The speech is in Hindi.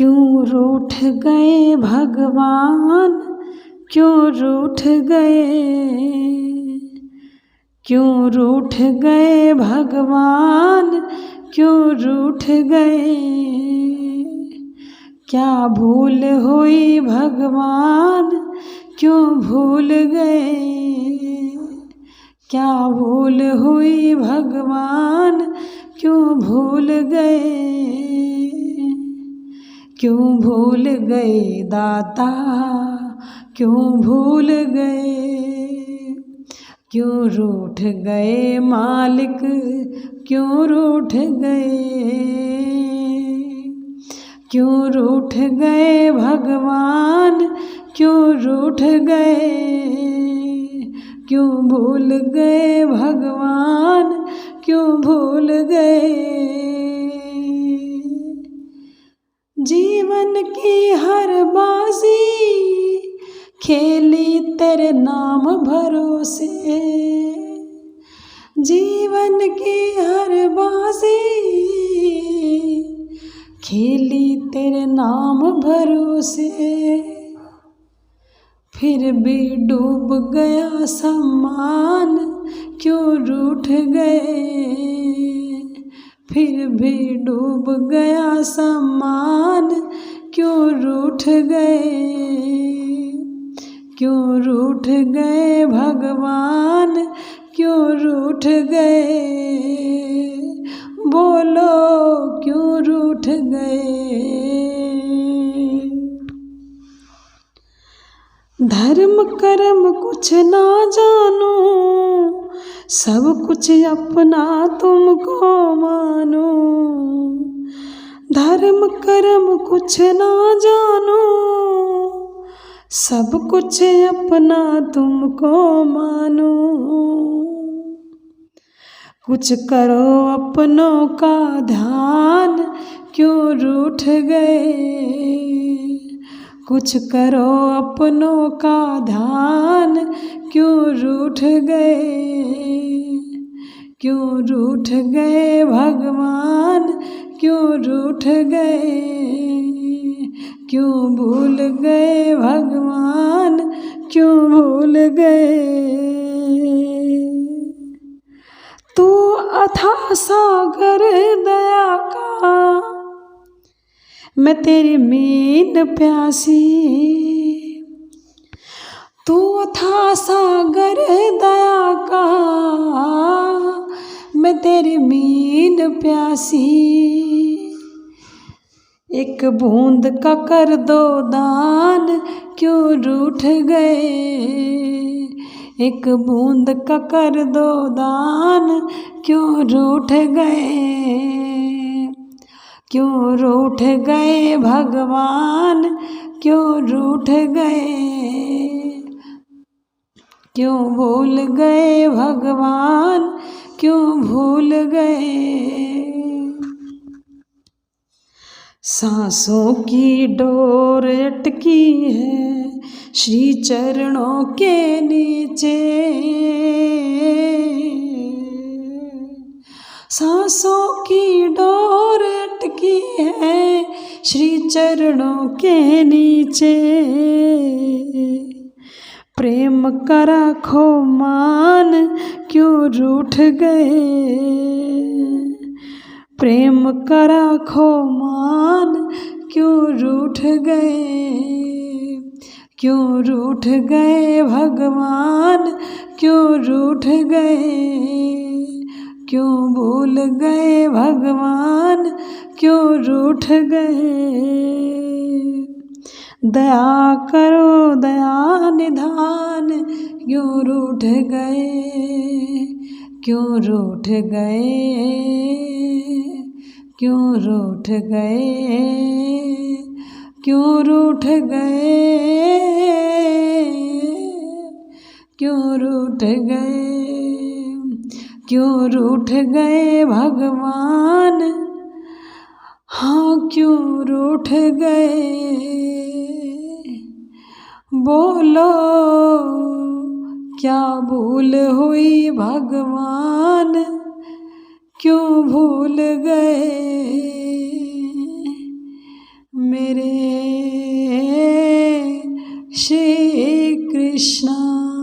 क्यों रूठ गए भगवान, क्यों रूठ गए, क्यों रूठ गए भगवान, क्यों रूठ गए। क्या भूल हुई भगवान, क्यों भूल गए। क्या भूल हुई भगवान, क्यों भूल गए। क्यों भूल गए दाता, क्यों भूल गए। क्यों रूठ गए मालिक, क्यों रूठ गए। क्यों रूठ गए भगवान, क्यों रूठ गए। क्यों भूल गए भगवान, क्यों भूल गए। जीवन की हर बाजी खेली तेरे नाम भरोसे। जीवन की हर बाजी खेली तेरे नाम भरोसे। फिर भी डूब गया सम्मान, क्यों रूठ गए। फिर भी डूब गया सम्मान, क्यों रूठ गए। क्यों रूठ गए भगवान, क्यों रूठ गए। बोलो क्यों रूठ गए। धर्म कर्म कुछ ना जानो, सब कुछ अपना तुमको मानो। धर्म कर्म कुछ ना जानो, सब कुछ अपना तुमको मानो। कुछ करो अपनों का ध्यान, क्यों रूठ गए। कुछ करो अपनों का ध्यान, क्यों रूठ गए। क्यों रूठ गए भगवान, क्यों रूठ गए। क्यों भूल गए भगवान, क्यों भूल गए। तू अथाह सागर दया का, मैं तेरी मीन प्यासी। तू अथाह सागर दया का, मैं तेरी मीन प्यासी। एक बूंद का कर दो दान, क्यों रूठ गए। एक बूंद का कर दो दान, क्यों रूठ गए। क्यों रूठ गए भगवान, क्यों रूठ गए। क्यों भूल गए भगवान, क्यों भूल गए। सांसों की डोर अटकी है श्री चरणों के नीचे। सांसों की डोर अटकी है श्री चरणों के नीचे। प्रेम का राखो मान, क्यों रूठ गए। प्रेम का राखो मान, क्यों रूठ गए। क्यों रूठ गए भगवान, क्यों रूठ गए। क्यों भूल गए भगवान, क्यों रूठ गए। दया करो दया निधान, क्यों रूठ गए। क्यों रूठ गए। क्यों रूठ गए। क्यों रूठ गए। क्यों रूठ गए। क्यों रूठ गए भगवान, हाँ क्यों रूठ गए। बोलो क्या भूल हुई भगवान, क्यों भूल गए। मेरे श्री कृष्णा।